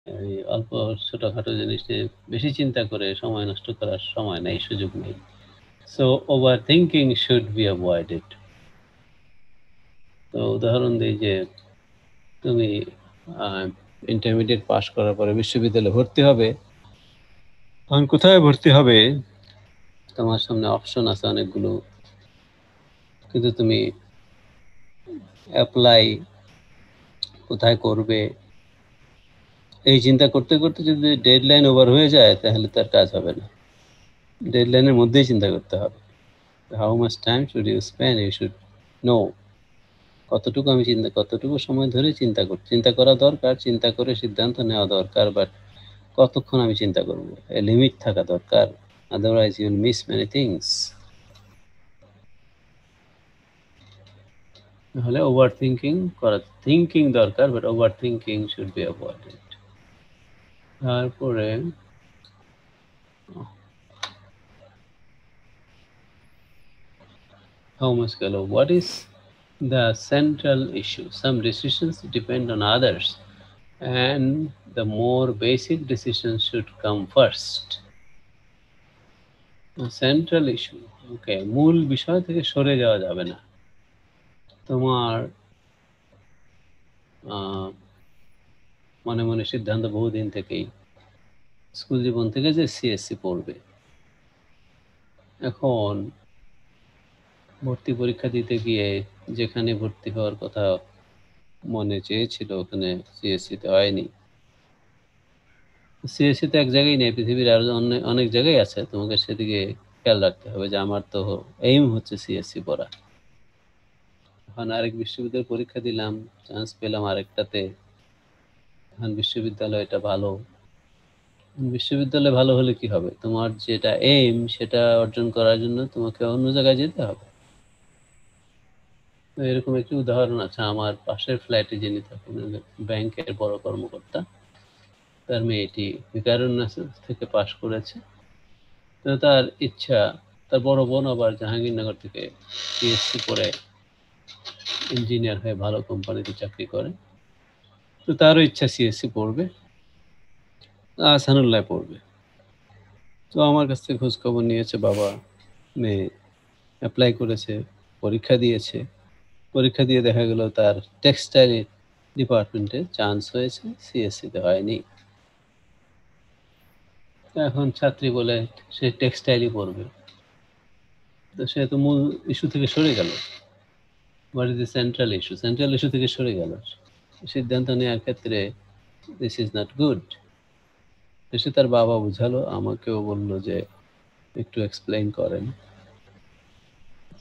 এই অল্প ছোটখাটো জিনিস নিয়ে বেশি চিন্তা করে সময় নষ্ট করার সময় নেই, সুযোগ নেই। So over thinking should be avoided. তো উদাহরণ দিই যে তুমি ইন্টারমিডিয়েট পাশ করার পরে বিশ্ববিদ্যালয়ে ভর্তি হবে। এখন কোথায় ভর্তি হবে, তোমার সামনে অপশন আছে অনেকগুলো, কিন্তু তুমি অ্যাপ্লাই কোথায় করবে এই চিন্তা করতে করতে যদি ডেডলাইন ওভার হয়ে যায় তাহলে তার কাজ হবে না। ডেডলাইনের মধ্যেই চিন্তা করতে হবে। How much time should you spend, you should know কতটুকু আমি কতটুকু সময় ধরে চিন্তা করা দরকার, চিন্তা করে সিদ্ধান্ত নেওয়া দরকার, বাট কতক্ষণ আমি চিন্তা করবো, লিমিট থাকা দরকার, otherwise you will miss many things. তাহলে ওভার থিঙ্কিং দরকার, but overthinking should be avoided. তারপরে how much gelo, what is the central issue? Some decisions depend on others and the more basic decisions should come first. Central issue, okay, মূল বিষয় থেকে সরে যাওয়া যাবে না। তোমার মনে মনে সিদ্ধান্ত বহুদিন থেকেই স্কুল জীবন থেকে যে সিএসসি পড়বে। এখন ভর্তি পরীক্ষা দিতে গিয়ে যেখানে ভর্তি হওয়ার কথা মনে চেয়েছিল ওখানে সিএসসিতে হয়নি। সিএসসিতে এক জায়গায় নেই, পৃথিবীর আরো অনেক জায়গায় আছে, তোমাকে সেদিকে খেয়াল রাখতে হবে যে আমার তো এইম হচ্ছে সিএসসি পড়া। এখন আরেক বিশ্ববিদ্যালয়ে পরীক্ষা দিলাম, চান্স পেলাম আরেকটাতে। এখন বিশ্ববিদ্যালয়টা ভালো, বিশ্ববিদ্যালয় ভালো হলে কি হবে, তোমার যেটা এইম সেটা অর্জন করার জন্য তোমাকে অন্য জায়গায় যেতে হবে। তো এরকম একটি উদাহরণ আছে, আমার পাশের ফ্ল্যাটে যিনি থাকেন ব্যাংকের বড় কর্মকর্তা, তার মেয়েটি ভিকারুননিসা থেকে পাশ করেছে। তো তার ইচ্ছা, তার বড় বোন আবার জাহাঙ্গীরনগর থেকে পিএসসি পড়ে ইঞ্জিনিয়ার হয়ে ভালো কোম্পানিতে চাকরি করে। তো তারও ইচ্ছা সিএসসি পড়বে, আহসানুল্লাহ পড়বে। তো আমার কাছ থেকে খোঁজ খবর নিয়েছে, বাবা মেয়ে অ্যাপ্লাই করেছে, পরীক্ষা দিয়েছে, পরীক্ষা দিয়ে দেখা গেল তার টেক্সটাইল ডিপার্টমেন্টে চান্স হয়েছে, সিএসসিতে হয়নি। এখন ছাত্রী বলে সে টেক্সটাইলই পড়বে, তো সে তো মূল ইস্যু থেকে সরে গেল। What is the central issue, central issue থেকে সরে গেল। সিদ্ধান্ত নেওয়ার ক্ষেত্রে দিস ইজ নট গুড। সে তার বাবা বুঝালো, আমাকেও বলল যে একটু এক্সপ্লেইন করেন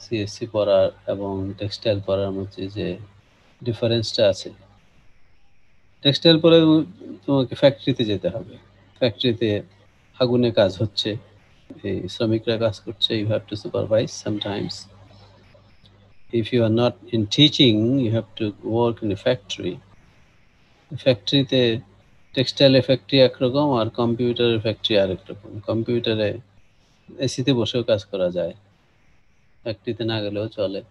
সিএসসি পড়ার এবং টেক্সটাইল পড়ার মধ্যে যে ডিফারেন্সটা আছে। টেক্সটাইল পরে তোমাকে ফ্যাক্টরিতে যেতে হবে, ফ্যাক্টরিতে আগুনে কাজ হচ্ছে, এই শ্রমিকরা কাজ করছে, you have to supervise sometimes. If you are not in teaching you have to work in a factory. ফ্যাক্টরিতে টেক্সটাইলের ফ্যাক্টরি একরকম আর কম্পিউটারের ফ্যাক্টরি আরেক রকম। কম্পিউটারে এসিতে বসেও কাজ করা যায়, ফ্যাক্টরিতে না গেলেও চলে।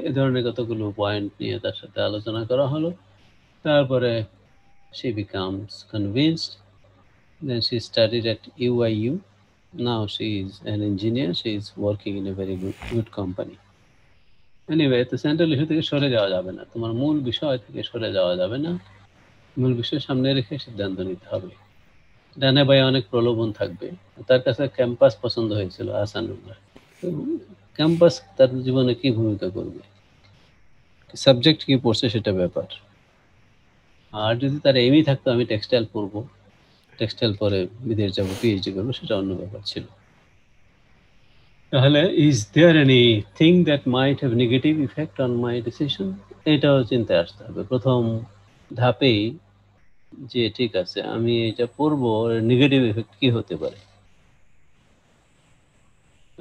এ ধরনের কতগুলো পয়েন্ট নিয়ে তার সাথে আলোচনা করা হলো। তারপরে she becomes convinced. Then she studied at UIU. Now she is an engineer. She is working in a very good company. Anyway, তো সেন্ট্রাল ইস্যু থেকে সরে যাওয়া যাবে না, তোমার মূল বিষয় থেকে সরে যাওয়া যাবে না, মূল বিষয় সামনে রেখে সিদ্ধান্ত নিতে হবে। ডানে বায়ে অনেক প্রলোভন থাকবে। তার কাছে ক্যাম্পাস পছন্দ হয়েছিল আহসানুল্লাহ। ক্যাম্পাস তার জীবনে কি ভূমিকা করবে, সাবজেক্ট কি পড়ছে সেটা ব্যাপার। আর যদি তার এমই থাকতো আমি টেক্সটাইল পড়বো, টেক্সটাইল পরে বিদেশ যাবো, পিএইচডি করবো, সেটা অন্য ব্যাপার ছিল। তাহলে is there anything that might have negative effect on my decision, এটাও চিন্তায় আসতে হবে প্রথম ধাপেই, যে ঠিক আছে আমি এটা পড়বো, নেগেটিভ ইফেক্ট কি হতে পারে।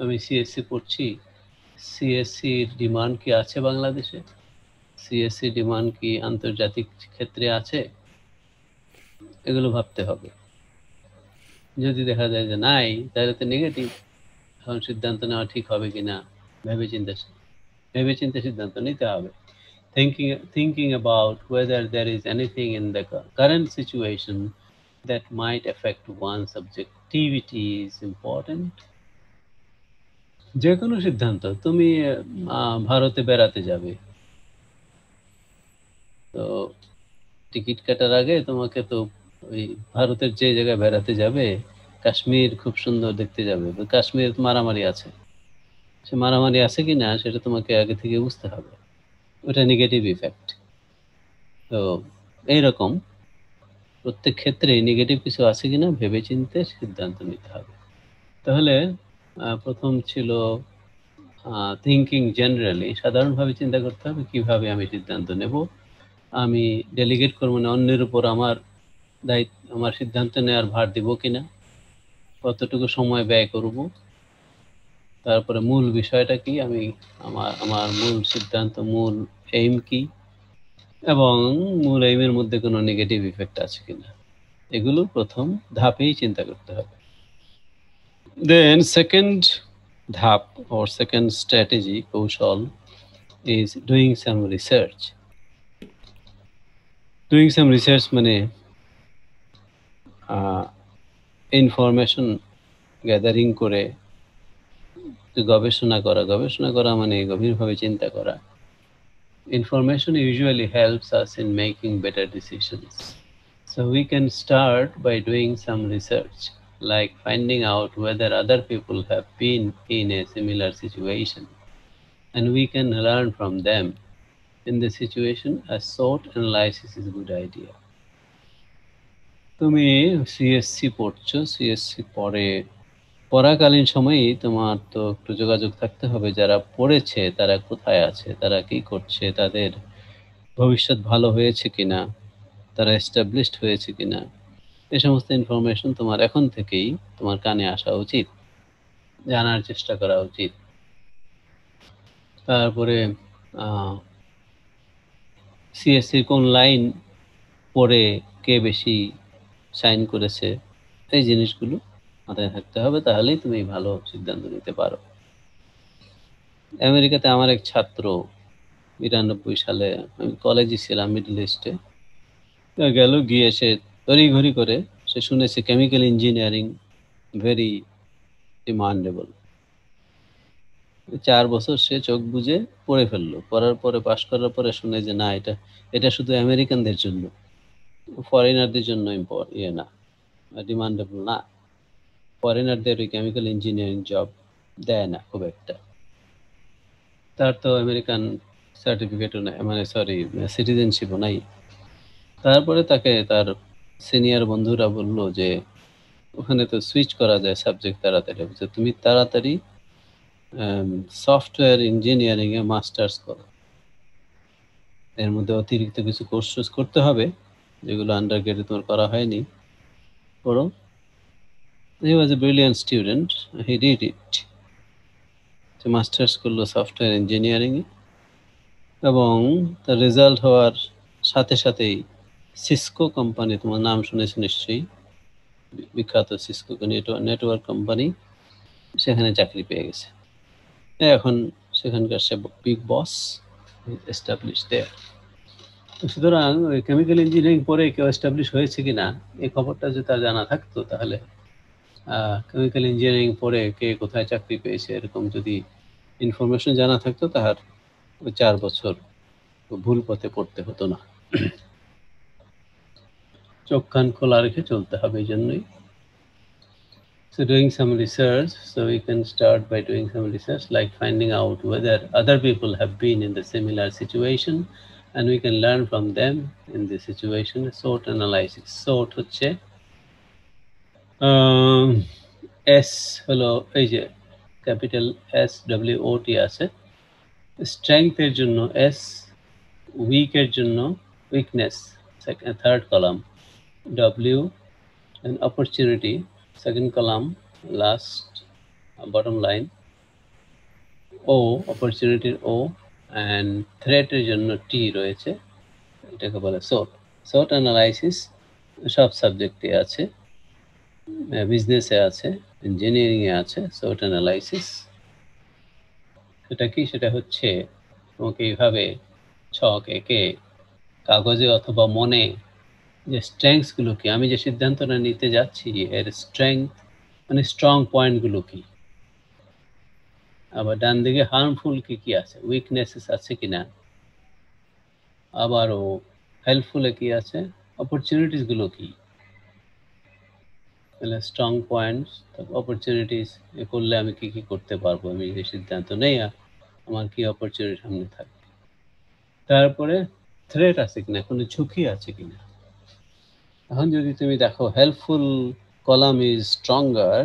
আমি সিএসসি পড়ছি, সিএসসির ডিমান্ড কি আছে বাংলাদেশে, সিএসসি ডিমান্ড কি আন্তর্জাতিক ক্ষেত্রে আছে, এগুলো ভাবতে হবে। যদি দেখা যায় যে নাই, তাহলে তো নেগেটিভ। এখন সিদ্ধান্ত নেওয়া ঠিক হবে কিনা ভেবে চিন্তে সিদ্ধান্ত নিতে হবে। thinking about whether there is anything in the current situation that might affect one's subjectivity is important. যে কোনো সিদ্ধান্ত তুমি ভারতে বেড়াতে যাবে, তো টিকিট কাটার আগে তোমাকে তো ওই ভারতের যে জায়গায় বেড়াতে যাবে, কাশ্মীর খুব সুন্দর দেখতে যাবে, তো কাশ্মীর মারামারি আছে, সে মারামারি আছে কিনা সেটা তোমাকে আগে থেকে বুঝতে হবে, ওটা নেগেটিভ ইফেক্ট। তো এইরকম প্রত্যেক ক্ষেত্রে নেগেটিভ কিছু আছে কিনা ভেবে চিন্তে সিদ্ধান্ত নিতে হবে। তাহলে প্রথম ছিল থিঙ্কিং জেনারেলি, সাধারণভাবে চিন্তা করতে হবে কিভাবে আমি সিদ্ধান্ত নেব, আমি ডেলিগেট করবো না অন্যের উপর আমার দায়িত্ব, আমার সিদ্ধান্ত নেওয়ার ভার দিব কিনা, কতটুকু সময় ব্যয় করব, তারপরে মূল বিষয়টা কি, আমি আমার মূল সিদ্ধান্ত, মূল এইম কি, এবং মূল এইমের মধ্যে কোনো নেগেটিভ ইফেক্ট আছে কিনা, এগুলো প্রথম ধাপেই চিন্তা করতে হবে। দেন সেকেন্ড ধাপ or second strategy কৌশল is doing some research. Doing some research মানে ইনফরমেশন গ্যাদারিং করে গবেষণা করা মানে গভীরভাবে চিন্তা করা। Information usually helps us in making better decisions. So we can start by doing some research, like finding out whether other people have been in a similar situation, and we can learn from them. In this situation, a SWOT analysis is a good idea. তুমি CSC পড়ছো, CSC পড়াকালীন সময়েই তোমার তো একটু যোগাযোগ থাকতে হবে যারা পড়েছে তারা কোথায় আছে, তারা কি করছে, তাদের ভবিষ্যৎ ভালো হয়েছে কিনা, তারা এস্টাবলিশড হয়েছে কিনা, এই সমস্ত ইনফরমেশন তোমার এখন থেকেই তোমার কানে আসা উচিত, জানার চেষ্টা করা উচিত। তারপরে সিএসসির কোন লাইন পড়ে কে বেশি সাইন করেছে, এই জিনিসগুলো মাথায় থাকতে হবে, তাহলেই তুমি ভালো সিদ্ধান্ত নিতে পারো। আমেরিকাতে আমার এক ছাত্র ৯২ সালে, আমি কলেজে ছিলাম মিডল ইস্টে, গেল, গিয়ে সে তড়িঘড়ি করে সে শুনেছে কেমিক্যাল ইঞ্জিনিয়ারিং ভেরি ডিমান্ডেবল। 4 বছর সে চোখ বুঝে পড়ে ফেললো, পড়ার পরে পাশ করার পরে শুনে যে না, এটা শুধু আমেরিকানদের জন্য, ফরেনারদের জন্য ইয়ে না, ডিমান্ডেবল না, ফরেনারদের ওই কেমিক্যাল ইঞ্জিনিয়ারিং জব দেয় না খুব একটা, তার তো আমেরিকান সার্টিফিকেটও নাই, মানে সরি সিটিজেনশিপও নাই। তারপরে তাকে তার সিনিয়র বন্ধুরা বলল যে ওখানে তো সুইচ করা যায় সাবজেক্ট তাড়াতাড়ি, তুমি তাড়াতাড়ি সফটওয়্যার ইঞ্জিনিয়ারিং এ মাস্টার্স করো, এর মধ্যে অতিরিক্ত কিছু কোর্স করতে হবে যেগুলো আন্ডার গ্রেডে তোমার করা হয়নি, করো। He was a brilliant student, he did it. Say masters করলো সফটওয়্যার ইঞ্জিনিয়ারিং এ, এবং তার রেজাল্ট হওয়ার সাথে সাথেই সিসকো কোম্পানি, তোমার নাম শুনেছো নিশ্চয়ই, বিখ্যাত সিসকো নেটওয়ার্ক কোম্পানি, সেখানে চাকরি পেয়ে গেছে, এখন সেখানকার সে বিগ বস, এস্টাবলিশ দেয়ার। সুতরাং ওই কেমিক্যাল ইঞ্জিনিয়ারিং পরে কেউ এস্টাবলিশ হয়েছে কিনা এই খবরটা যদি তার জানা থাকতো, তাহলে কেমিক্যাল ইঞ্জিনিয়ারিং পরে কে কোথায় চাকরি পেয়েছে এরকম যদি ইনফরমেশন জানা থাকতো, তাহার ওই 4 বছর ভুল পথে পড়তে হতো না। চোখ কান খোলা রেখে চলতে হবে, এই জন্যই। So doing some research, so we can start by doing some research, like finding out whether other people have been in the similar situation and we can learn from them in this situation. SWOT analysis. SWOT হচ্ছে S হলো এই যে capital SWOT আছে, strength এর জন্য S, week এর জন্য weakness, third column, W, and opportunity, second column, last bottom line, O, opportunity O, and threat এর জন্য T রয়েছে, এটাকে বলে SWOT। SWOT analysis সব সাবজেক্টে আছে, বিজনেসে আছে, ইঞ্জিনিয়ারিং এ আছে SWOT analysis। সেটা কি, সেটা হচ্ছে তোমাকে এইভাবে ছক এঁকে কাগজে অথবা মনে যে স্ট্রেংথস গুলো কি, আমি যে সিদ্ধান্তটা নিতে যাচ্ছি এর স্ট্রেংথ মানে স্ট্রং পয়েন্ট গুলো কি, আবার ডান দিকে হার্মফুল কি কি আছে, উইকনেসেস আছে কিনা, আবারও হেল্পফুল কি আছে, অপরচুনিটিস গুলো কি, তাহলে স্ট্রং পয়েন্টস অপরচুনিটিস এ করলে আমি কি কি করতে পারবো, আমি যে সিদ্ধান্ত নেই আমার কি অপরচুনিটি সামনে থাকবে। তারপরে থ্রেট আছে কিনা, কোনো ঝুঁকি আছে কিনা। এখন যদি তুমি দেখো হেল্পফুল কলাম ইজ স্ট্রঙ্গার,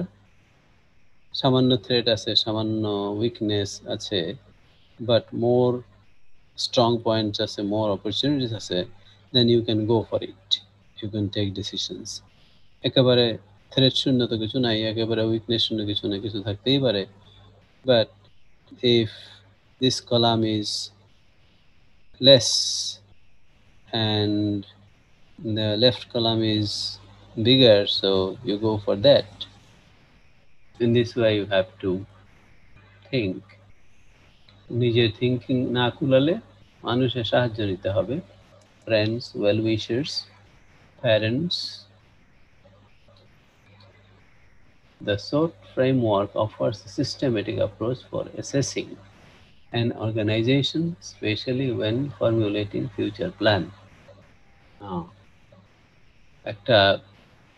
সামান্য থ্রেট আছে, সামান্য উইকনেস আছে, বাট মোর স্ট্রং পয়েন্টস আছে, মোর অপরচুনিটিস আছে, then you can go for it, you can take decisions. একেবারে থ্রেট শূন্য তো কিছু নাই, একেবারে উইকনেস শূন্য কিছু না, কিছু থাকতেই পারে, but if this column is less and the left column is bigger, so you go for that. In this way you have to think. নিজের থিঙ্কিং না কুলালে মানুষের সাহায্য নিতে হবে, friends, well wishers, parents. The SWOT framework offers a systematic approach for assessing an organization, especially when formulating future plan. একটা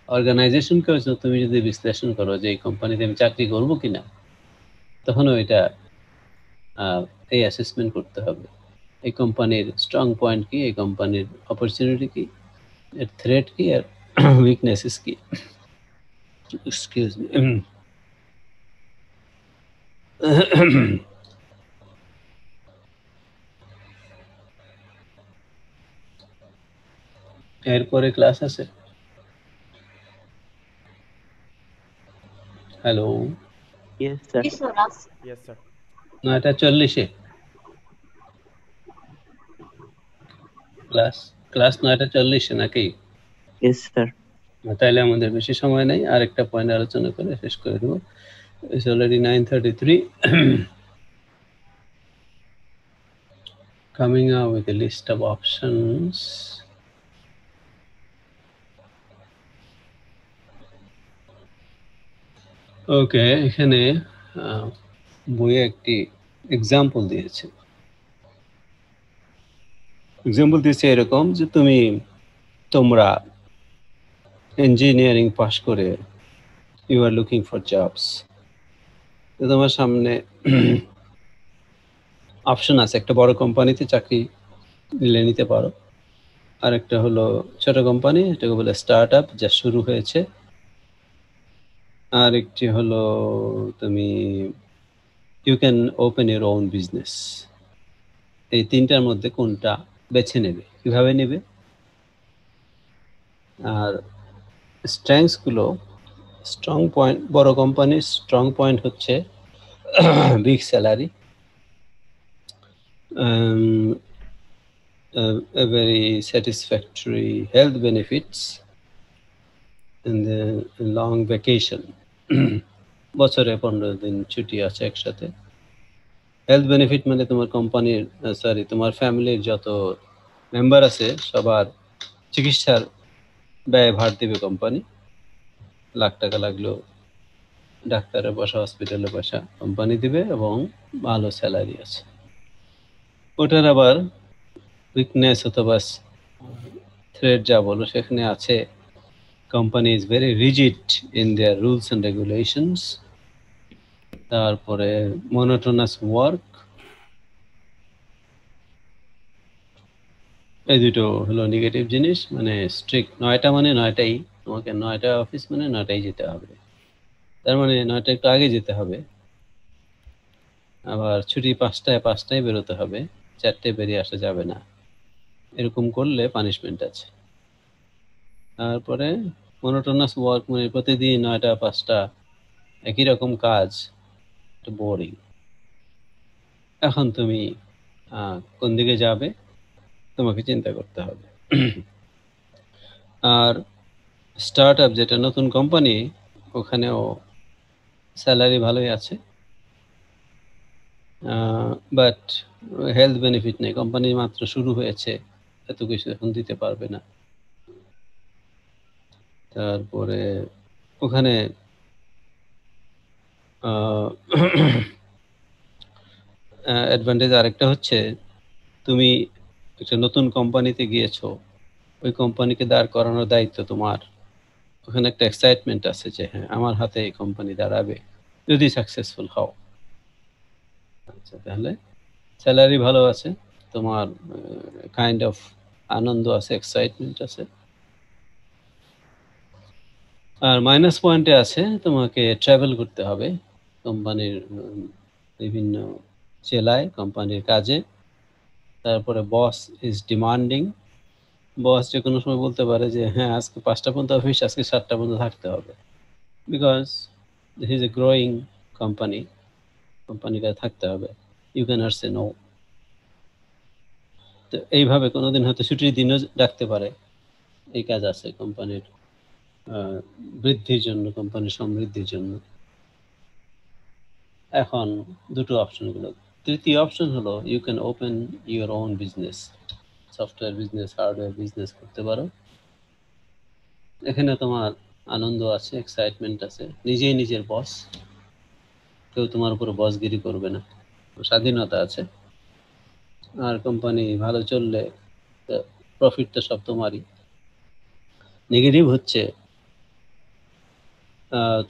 অর্গানাইজেশনকে তুমি যদি বিশ্লেষণ করো যে এই কোম্পানিতে আমি চাকরি করবো কিনা, তখনও এটা এই অ্যাসেসমেন্ট করতে হবে, এই কোম্পানির স্ট্রং পয়েন্ট কি, এই কোম্পানির অপরচুনিটি কি, এর থ্রেট কি, আর উইকনেসেস কি। Excuse me. এরপরে ক্লাস আছে। Hello, Yes, sir. Yes, sir. 9:40 class 9:40 নাকি? Yes, sir. তাহলে আমাদের বেশি সময় নেই, আরেকটা পয়েন্ট আলোচনা করে শেষ করে দেবো। It's already 9:33. Coming up with a list of options. ওকে, এখানে বইয়ে একটি এক্সাম্পল দিয়েছে। এক্সাম্পল দিয়েছে এরকম যে তোমরা ইঞ্জিনিয়ারিং পাস করে you are looking for jobs, তোমার সামনে অপশন আছে, একটা বড় কোম্পানিতে চাকরি নিতে পারো, আর একটা হলো ছোট কোম্পানি, এটাকে বলে স্টার্ট আপ যা শুরু হয়েছে, আর একটি হলো তুমি you can open your own business. এই তিনটার মধ্যে কোনটা বেছে নেবে, কিভাবে নেবে? আর স্ট্রেংথস গুলো, স্ট্রং পয়েন্ট, বড় কোম্পানির স্ট্রং পয়েন্ট হচ্ছে big salary, a very satisfactory health benefits and the long vacation. বছরে 15 দিন ছুটি আছে একসাথে। হেলথ বেনিফিট মানে তোমার কোম্পানির তোমার ফ্যামিলির যত মেম্বার আছে সবার চিকিৎসার ব্যয় ভার দিবে কোম্পানি, লাখ টাকা লাগলেও ডাক্তারের পয়সা, হসপিটালের পয়সা কোম্পানি দিবে, এবং ভালো স্যালারি আছে। ওটার আবার উইকনেস অথবা থ্রেট যা বলো সেখানে আছে, company is very rigid in their rules and regulations. তারপরে মনোটোনাস ওয়ার্ক, এই দুটো হলো নেগেটিভ জিনিস। মানে স্ট্রিক্ট 9টা মানে 9টাই, তোমাকে 9টা অফিস মানে 9টাই যেতে হবে, তার মানে 9টা একটু আগে যেতে হবে। আবার ছুটি 5টায় বেরোতে হবে, 4টায় বেরিয়ে আসা যাবে না, এরকম করলে পানিশমেন্ট আছে। তারপরে মনোটোনাস ওয়ার্ক মানে প্রতিদিন 9টা 5টা একই রকম কাজ, বোরিং। এখন তুমি কোন দিকে যাবে তোমাকে চিন্তা করতে হবে। আর স্টার্ট আপ যেটা নতুন কোম্পানি, ওখানেও স্যালারি ভালোই আছে, বাট হেলথ বেনিফিট নেই, কোম্পানি মাত্র শুরু হয়েছে, এত কিছু এখন দিতে পারবে না। তারপরে ওখানে অ্যাডভান্টেজ আরেকটা হচ্ছে, তুমি একটা নতুন কোম্পানিতে গিয়েছো, ওই কোম্পানিকে দাঁড় করানোর দায়িত্ব তোমার। ওখানে একটা এক্সাইটমেন্ট আছে যে হ্যাঁ, আমার হাতে এই কোম্পানি দাঁড়াবে যদি সাকসেসফুল হও। আচ্ছা, তাহলে স্যালারি ভালো আছে, তোমার কাইন্ড অফ আনন্দ আছে, এক্সাইটমেন্ট আছে। আর মাইনাস পয়েন্টে আছে, তোমাকে ট্রাভেল করতে হবে কোম্পানির বিভিন্ন জেলায়, কোম্পানির কাজে। তারপরে বস ইজ ডিমান্ডিং, বস যে কোনো সময় বলতে পারে যে হ্যাঁ, আজকে 5টা পর্যন্ত অফিস, আজকে 7টা পর্যন্ত থাকতে হবে, because this is a growing company, কোম্পানিটা থাকতে হবে, you can not say no. তো এইভাবে কোনোদিন হয়তো ছুটির দিনও ডাকতে পারে। এই কাজ আছে কোম্পানির বৃদ্ধির জন্য, কোম্পানির সমৃদ্ধির জন্য। এখন দুটো অপশন গুলো। তৃতীয় অপশন হলো you can open your own business, software business, hardware business করতে পারো। এখানে তোমার আনন্দ আছে, এক্সাইটমেন্ট আছে, নিজেই নিজের বস, কেউ তোমার উপর বসগিরি করবে না, স্বাধীনতা আছে। আর কোম্পানি ভালো চললে প্রফিট তো সব তোমারই। নেগেটিভ হচ্ছে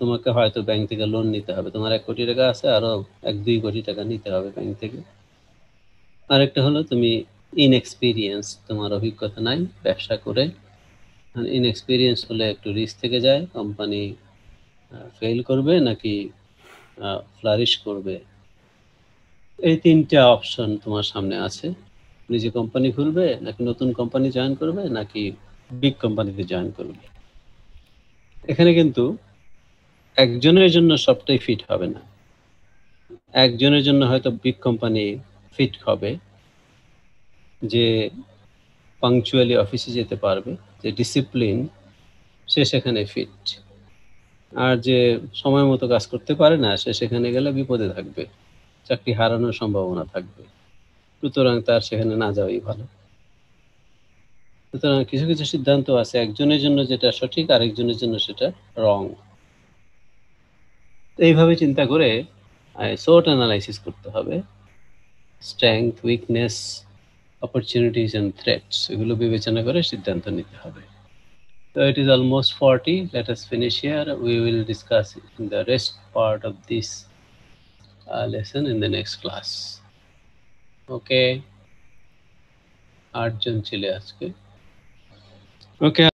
তোমাকে হয়তো ব্যাংক থেকে লোন নিতে হবে, তোমার 1 কোটি টাকা আছে, আরো 1-2 কোটি টাকা নিতে হবে ব্যাংক থেকে। আরেকটা হলো তুমি ইনএক্সপিরিয়েন্স, তোমার অভিজ্ঞতা নাই ব্যবসা করে। ইনএক্সপিরিয়েন্স হলে একটু রিস্ক থেকে যায়, কোম্পানি ফেল করবে নাকি ফ্লারিশ করবে। এই 3টা অপশন তোমার সামনে আছে, নিজে কোম্পানি খুলবে নাকি নতুন কোম্পানি জয়েন করবে নাকি বিগ কোম্পানিতে জয়েন করবে। এখানে কিন্তু একজনের জন্য সবটাই ফিট হবে না। একজনের জন্য হয়তো বিগ কোম্পানি ফিট হবে, যে পাংচুয়ালি অফিসে যেতে পারবে, যে ডিসিপ্লিন, সে সেখানে ফিট। আর যে সময় মতো কাজ করতে পারে না, সে সেখানে গেলে বিপদে থাকবে, চাকরি হারানোর সম্ভাবনা থাকবে। সুতরাং তার সেখানে না যাওয়াই ভালো। সুতরাং কিছু কিছু সিদ্ধান্ত আছে, একজনের জন্য যেটা সঠিক, আরেকজনের জন্য সেটা রং। এইভাবে চিন্তা করে SWOT অ্যানালাইসিস করতে হবে, strength, weakness, opportunities and threats, এগুলো বিবেচনা করে সিদ্ধান্ত নিতে হবে। So it is almost 40. Let us finish here. We will discuss in the rest part of this lesson in the next class. Okay. 8 জন ছিলে আজকে। Okay.